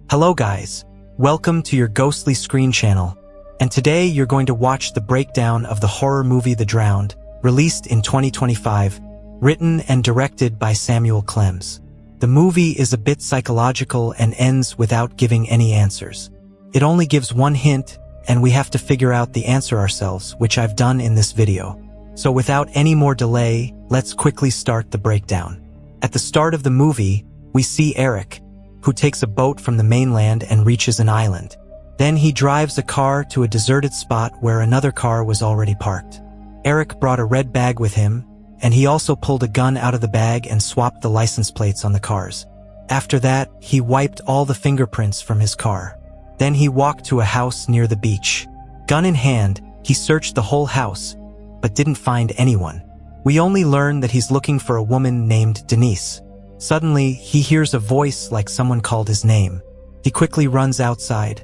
Hello guys, welcome to your Ghostly Screen channel, and today you're going to watch the breakdown of the horror movie The Drowned, released in 2025, written and directed by Samuel Clems. The movie is a bit psychological and ends without giving any answers. It only gives one hint, and we have to figure out the answer ourselves, which I've done in this video. So without any more delay, let's quickly start the breakdown. At the start of the movie, we see Eric, who takes a boat from the mainland and reaches an island. Then he drives a car to a deserted spot where another car was already parked. Eric brought a red bag with him, and he also pulled a gun out of the bag and swapped the license plates on the cars. After that, he wiped all the fingerprints from his car. Then he walked to a house near the beach. Gun in hand, he searched the whole house, but didn't find anyone. We only learn that he's looking for a woman named Denise. Suddenly, he hears a voice like someone called his name. He quickly runs outside,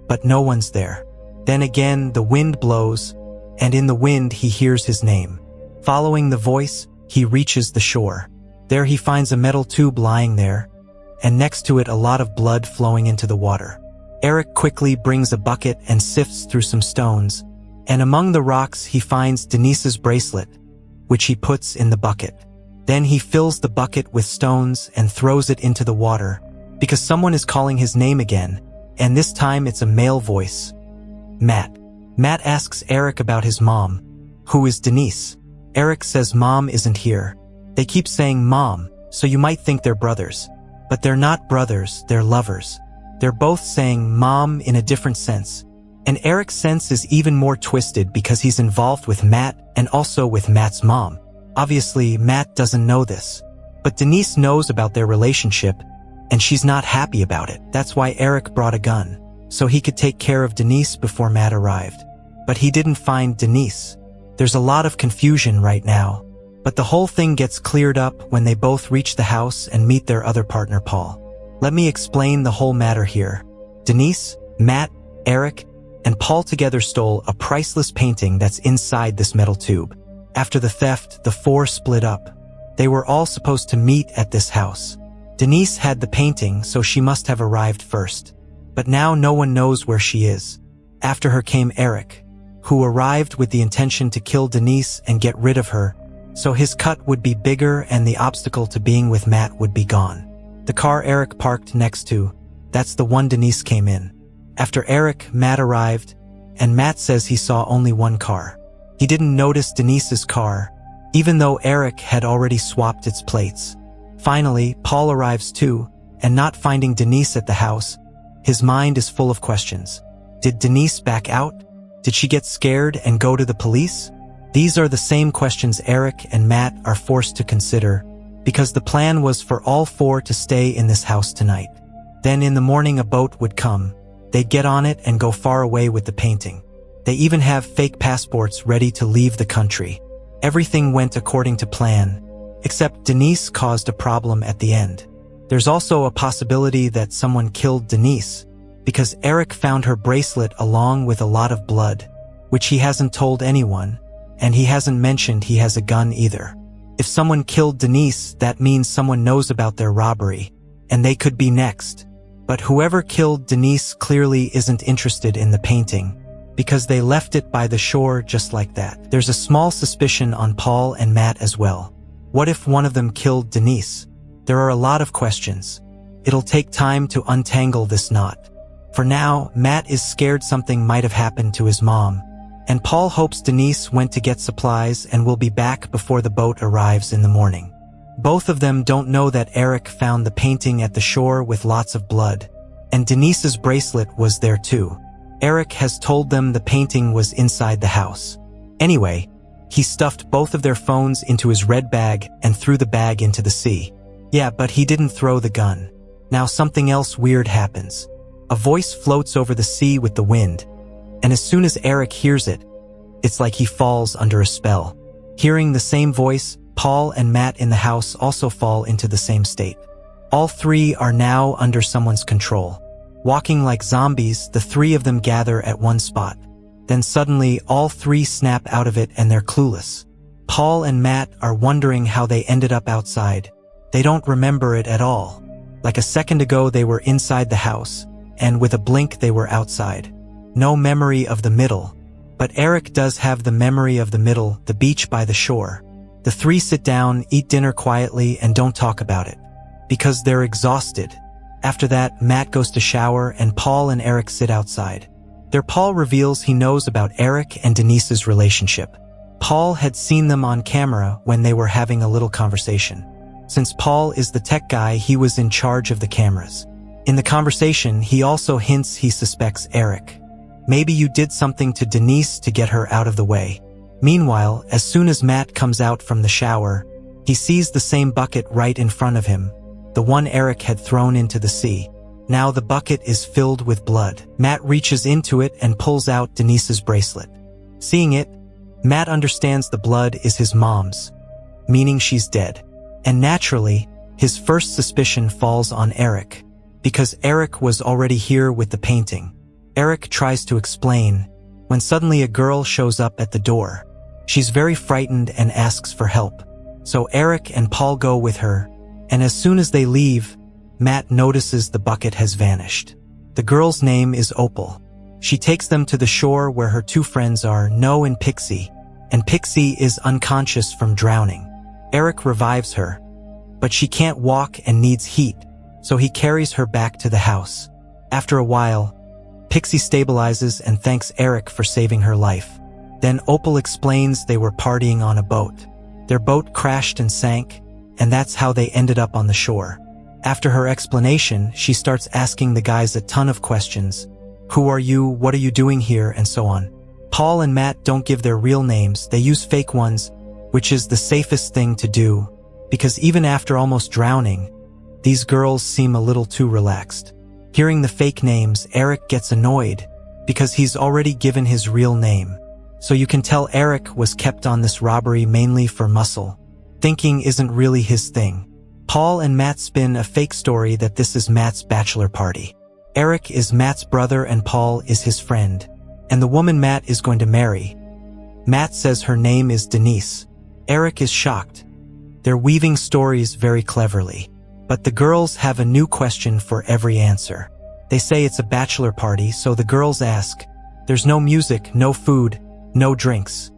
but no one's there. Then again, the wind blows, and in the wind he hears his name. Following the voice, he reaches the shore. There he finds a metal tube lying there, and next to it a lot of blood flowing into the water. Eric quickly brings a bucket and sifts through some stones, and among the rocks he finds Denise's bracelet, which he puts in the bucket. Then he fills the bucket with stones and throws it into the water, because someone is calling his name again, and this time it's a male voice. Matt. Matt asks Eric about his mom, who is Denise. Eric says mom isn't here. They keep saying mom, so you might think they're brothers. But they're not brothers, they're lovers. They're both saying mom in a different sense. And Eric's sense is even more twisted because he's involved with Matt and also with Matt's mom. Obviously, Matt doesn't know this, but Denise knows about their relationship, and she's not happy about it. That's why Eric brought a gun, so he could take care of Denise before Matt arrived. But he didn't find Denise. There's a lot of confusion right now, but the whole thing gets cleared up when they both reach the house and meet their other partner, Paul. Let me explain the whole matter here. Denise, Matt, Eric, and Paul together stole a priceless painting that's inside this metal tube. After the theft, the four split up. They were all supposed to meet at this house. Denise had the painting, so she must have arrived first. But now no one knows where she is. After her came Eric, who arrived with the intention to kill Denise and get rid of her, so his cut would be bigger and the obstacle to being with Matt would be gone. The car Eric parked next to, that's the one Denise came in. After Eric, Matt arrived, and Matt says he saw only one car. He didn't notice Denise's car, even though Eric had already swapped its plates. Finally, Paul arrives too, and not finding Denise at the house, his mind is full of questions. Did Denise back out? Did she get scared and go to the police? These are the same questions Eric and Matt are forced to consider, because the plan was for all four to stay in this house tonight. Then in the morning a boat would come. They'd get on it and go far away with the painting. They even have fake passports ready to leave the country. Everything went according to plan, except Denise caused a problem at the end. There's also a possibility that someone killed Denise, because Eric found her bracelet along with a lot of blood, which he hasn't told anyone, and he hasn't mentioned he has a gun either. If someone killed Denise, that means someone knows about their robbery, and they could be next. But whoever killed Denise clearly isn't interested in the painting, because they left it by the shore just like that. There's a small suspicion on Paul and Matt as well. What if one of them killed Denise? There are a lot of questions. It'll take time to untangle this knot. For now, Matt is scared something might have happened to his mom, and Paul hopes Denise went to get supplies and will be back before the boat arrives in the morning. Both of them don't know that Eric found the painting at the shore with lots of blood, and Denise's bracelet was there too. Eric has told them the painting was inside the house. Anyway, he stuffed both of their phones into his red bag and threw the bag into the sea. Yeah, but he didn't throw the gun. Now something else weird happens. A voice floats over the sea with the wind, and as soon as Eric hears it, it's like he falls under a spell. Hearing the same voice, Paul and Matt in the house also fall into the same state. All three are now under someone's control. Walking like zombies, the three of them gather at one spot. Then suddenly, all three snap out of it and they're clueless. Paul and Matt are wondering how they ended up outside. They don't remember it at all. Like a second ago they were inside the house, and with a blink they were outside. No memory of the middle. But Eric does have the memory of the middle, the beach by the shore. The three sit down, eat dinner quietly, and don't talk about it. Because they're exhausted. After that, Matt goes to shower and Paul and Eric sit outside. There Paul reveals he knows about Eric and Denise's relationship. Paul had seen them on camera when they were having a little conversation. Since Paul is the tech guy, he was in charge of the cameras. In the conversation, he also hints he suspects Eric. Maybe you did something to Denise to get her out of the way. Meanwhile, as soon as Matt comes out from the shower, he sees the same bucket right in front of him, the one Eric had thrown into the sea. Now the bucket is filled with blood. Matt reaches into it and pulls out Denise's bracelet. Seeing it, Matt understands the blood is his mom's, meaning she's dead. And naturally, his first suspicion falls on Eric, because Eric was already here with the painting. Eric tries to explain, when suddenly a girl shows up at the door. She's very frightened and asks for help. So Eric and Paul go with her, and as soon as they leave, Matt notices the bucket has vanished. The girl's name is Opal. She takes them to the shore where her two friends are, No and Pixie is unconscious from drowning. Eric revives her, but she can't walk and needs heat, so he carries her back to the house. After a while, Pixie stabilizes and thanks Eric for saving her life. Then Opal explains they were partying on a boat. Their boat crashed and sank, and that's how they ended up on the shore. After her explanation, she starts asking the guys a ton of questions. Who are you? What are you doing here? And so on. Paul and Matt don't give their real names, they use fake ones, which is the safest thing to do, because even after almost drowning, these girls seem a little too relaxed. Hearing the fake names, Eric gets annoyed, because he's already given his real name. So you can tell Eric was kept on this robbery mainly for muscle. Thinking isn't really his thing. Paul and Matt spin a fake story that this is Matt's bachelor party. Eric is Matt's brother and Paul is his friend, and the woman Matt is going to marry. Matt says her name is Denise. Eric is shocked. They're weaving stories very cleverly. But the girls have a new question for every answer. They say it's a bachelor party, so the girls ask, there's no music, no food, no drinks.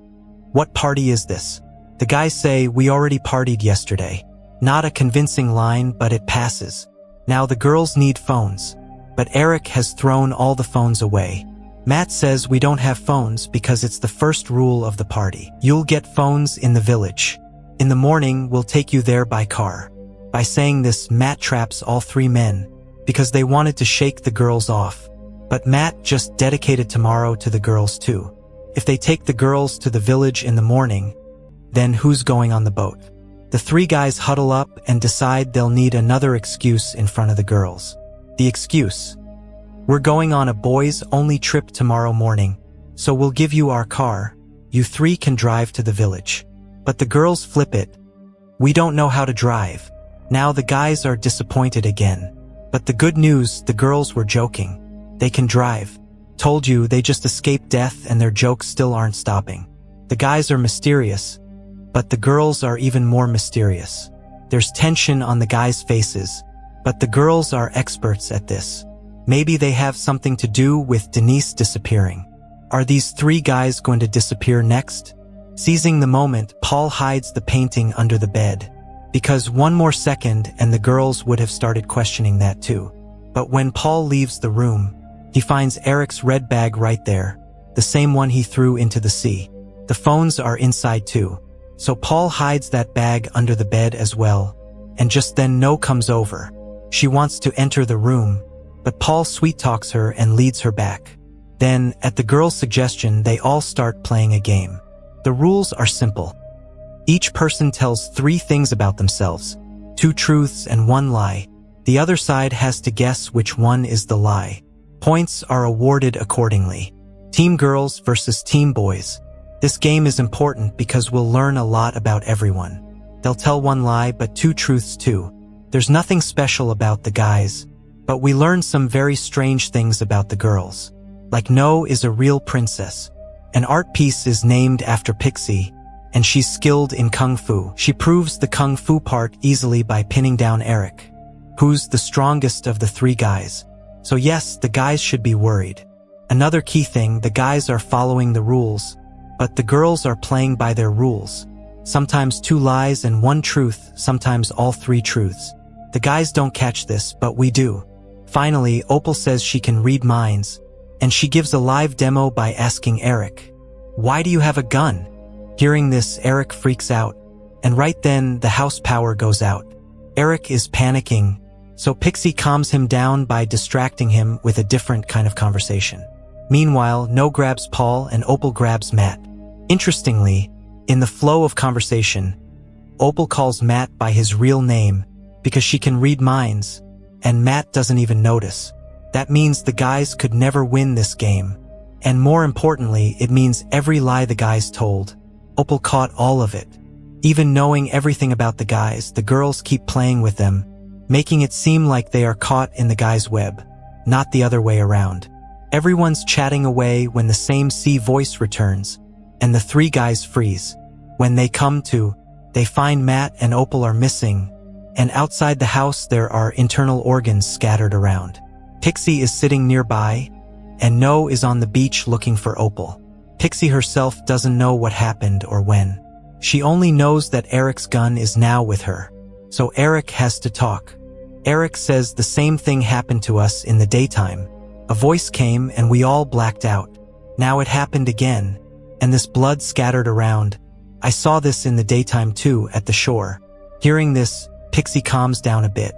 What party is this? The guys say, we already partied yesterday. Not a convincing line, but it passes. Now the girls need phones. But Eric has thrown all the phones away. Matt says we don't have phones because it's the first rule of the party. You'll get phones in the village. In the morning, we'll take you there by car. By saying this, Matt traps all three men, because they wanted to shake the girls off. But Matt just dedicated tomorrow to the girls too. If they take the girls to the village in the morning, then who's going on the boat? The three guys huddle up and decide they'll need another excuse in front of the girls. The excuse: we're going on a boys-only trip tomorrow morning, so we'll give you our car. You three can drive to the village. But the girls flip it. We don't know how to drive. Now the guys are disappointed again. But the good news, the girls were joking. They can drive. Told you, they just escaped death and their jokes still aren't stopping. The guys are mysterious, but the girls are even more mysterious. There's tension on the guys' faces, but the girls are experts at this. Maybe they have something to do with Denise disappearing. Are these three guys going to disappear next? Seizing the moment, Paul hides the painting under the bed. Because one more second and the girls would have started questioning that too. But when Paul leaves the room, he finds Eric's red bag right there, the same one he threw into the sea. The phones are inside too. So Paul hides that bag under the bed as well, and just then No comes over. She wants to enter the room, but Paul sweet-talks her and leads her back. Then, at the girl's suggestion, they all start playing a game. The rules are simple. Each person tells 3 things about themselves, 2 truths and 1 lie. The other side has to guess which one is the lie. Points are awarded accordingly. Team girls versus team boys. This game is important because we'll learn a lot about everyone. They'll tell 1 lie but 2 truths too. There's nothing special about the guys, but we learn some very strange things about the girls. Like No is a real princess. An art piece is named after Pixie, and she's skilled in Kung Fu. She proves the Kung Fu part easily by pinning down Eric. Who's the strongest of the 3 guys? So yes, the guys should be worried. Another key thing, the guys are following the rules, but the girls are playing by their rules. Sometimes 2 lies and 1 truth, sometimes all 3 truths. The guys don't catch this, but we do. Finally, Opal says she can read minds, and she gives a live demo by asking Eric, "Why do you have a gun?" Hearing this, Eric freaks out, and right then, the house power goes out. Eric is panicking, so Pixie calms him down by distracting him with a different kind of conversation. Meanwhile, No grabs Paul and Opal grabs Matt. Interestingly, in the flow of conversation, Opal calls Matt by his real name because she can read minds, and Matt doesn't even notice. That means the guys could never win this game. And more importantly, it means every lie the guys told, Opal caught all of it. Even knowing everything about the guys, the girls keep playing with them, making it seem like they are caught in the guy's web, not the other way around. Everyone's chatting away when the same C voice returns, and the 3 guys freeze. When they come to, they find Matt and Opal are missing, and outside the house there are internal organs scattered around. Pixie is sitting nearby, and No is on the beach looking for Opal. Pixie herself doesn't know what happened or when. She only knows that Eric's gun is now with her. So Eric has to talk. Eric says the same thing happened to us in the daytime. A voice came and we all blacked out. Now it happened again, and this blood scattered around. I saw this in the daytime too, at the shore. Hearing this, Pixie calms down a bit.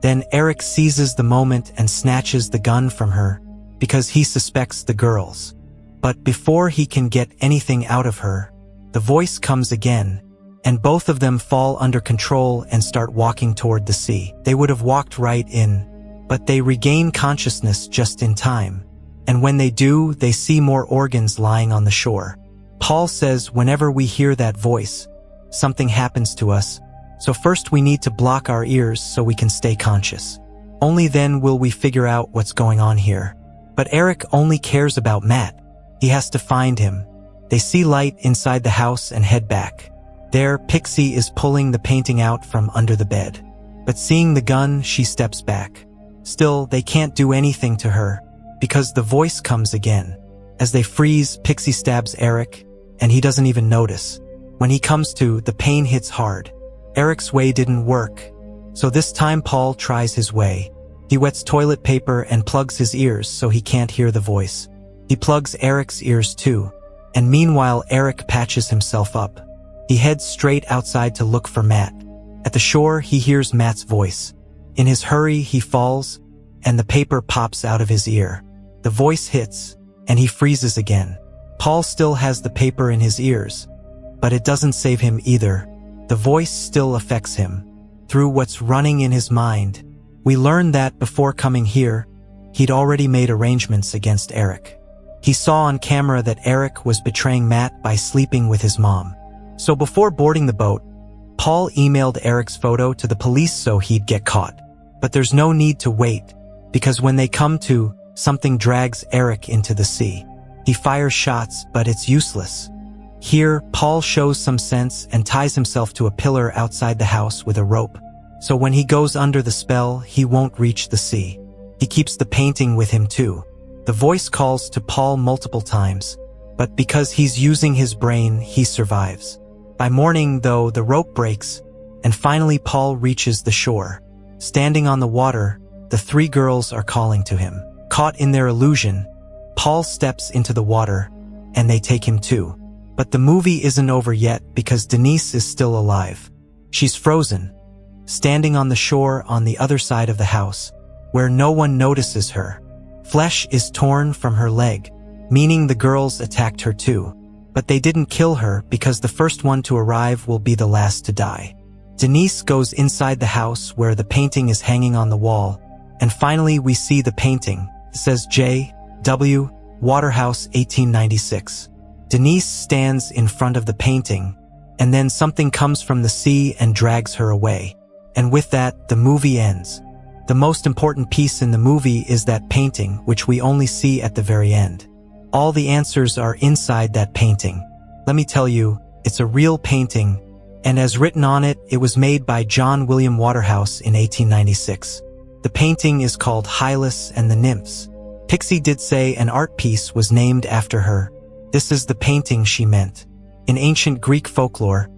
Then Eric seizes the moment and snatches the gun from her, because he suspects the girls. But before he can get anything out of her, the voice comes again, and both of them fall under control and start walking toward the sea. They would have walked right in, but they regain consciousness just in time. And when they do, they see more organs lying on the shore. Paul says whenever we hear that voice, something happens to us, so first we need to block our ears so we can stay conscious. Only then will we figure out what's going on here. But Eric only cares about Matt. He has to find him. They see light inside the house and head back. There, Pixie is pulling the painting out from under the bed. But seeing the gun, she steps back. Still, they can't do anything to her, because the voice comes again. As they freeze, Pixie stabs Eric, and he doesn't even notice. When he comes to, the pain hits hard. Eric's way didn't work, so this time Paul tries his way. He wets toilet paper and plugs his ears so he can't hear the voice. He plugs Eric's ears too, and meanwhile Eric patches himself up. He heads straight outside to look for Matt. At the shore, he hears Matt's voice. In his hurry, he falls, and the paper pops out of his ear. The voice hits, and he freezes again. Paul still has the paper in his ears, but it doesn't save him either. The voice still affects him. Through what's running in his mind, we learn that before coming here, he'd already made arrangements against Eric. He saw on camera that Eric was betraying Matt by sleeping with his mom. So before boarding the boat, Paul emailed Eric's photo to the police so he'd get caught. But there's no need to wait, because when they come to, something drags Eric into the sea. He fires shots, but it's useless. Here, Paul shows some sense and ties himself to a pillar outside the house with a rope. So when he goes under the spell, he won't reach the sea. He keeps the painting with him too. The voice calls to Paul multiple times, but because he's using his brain, he survives. By morning, though, the rope breaks, and finally Paul reaches the shore. Standing on the water, the 3 girls are calling to him. Caught in their illusion, Paul steps into the water, and they take him too. But the movie isn't over yet because Denise is still alive. She's frozen, standing on the shore on the other side of the house, where no one notices her. Flesh is torn from her leg, meaning the girls attacked her too. But they didn't kill her because the first one to arrive will be the last to die. Denise goes inside the house where the painting is hanging on the wall, and finally we see the painting. It says J.W. Waterhouse 1896. Denise stands in front of the painting, and then something comes from the sea and drags her away. And with that, the movie ends. The most important piece in the movie is that painting, which we only see at the very end. All the answers are inside that painting. Let me tell you, it's a real painting, and as written on it, it was made by John William Waterhouse in 1896. The painting is called Hylas and the Nymphs. Pixie did say an art piece was named after her. This is the painting she meant. In ancient Greek folklore,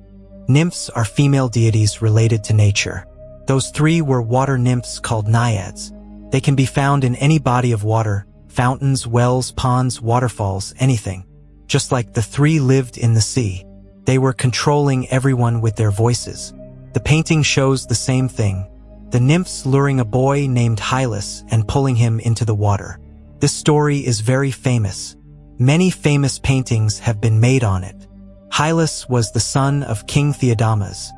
nymphs are female deities related to nature. Those three were water nymphs called naiads. They can be found in any body of water, fountains, wells, ponds, waterfalls, anything. Just like the three lived in the sea. They were controlling everyone with their voices. The painting shows the same thing. The nymphs luring a boy named Hylas and pulling him into the water. This story is very famous. Many famous paintings have been made on it. Hylas was the son of King Theodamas,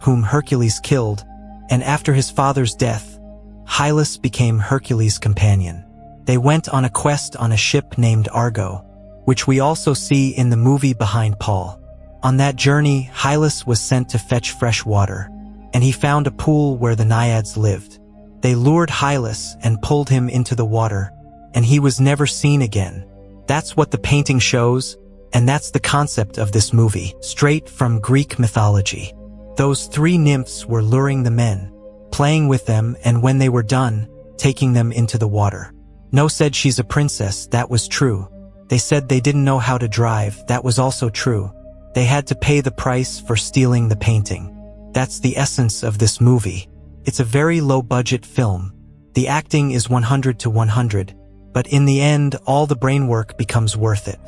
whom Hercules killed, and after his father's death, Hylas became Hercules' companion. They went on a quest on a ship named Argo, which we also see in the movie Behind Paul. On that journey, Hylas was sent to fetch fresh water, and he found a pool where the naiads lived. They lured Hylas and pulled him into the water, and he was never seen again. That's what the painting shows, and that's the concept of this movie, straight from Greek mythology. Those three nymphs were luring the men, playing with them, and when they were done, taking them into the water. No said she's a princess, that was true. They said they didn't know how to drive, that was also true. They had to pay the price for stealing the painting. That's the essence of this movie. It's a very low-budget film. The acting is 100 to 100, but in the end, all the brain work becomes worth it.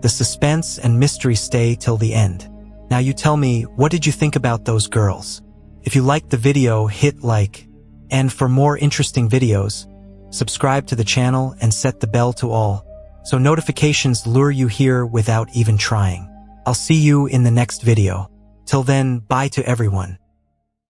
The suspense and mystery stay till the end. Now you tell me, what did you think about those girls? If you liked the video, hit like. And for more interesting videos, subscribe to the channel and set the bell to all, so notifications lure you here without even trying. I'll see you in the next video. Till then, bye to everyone.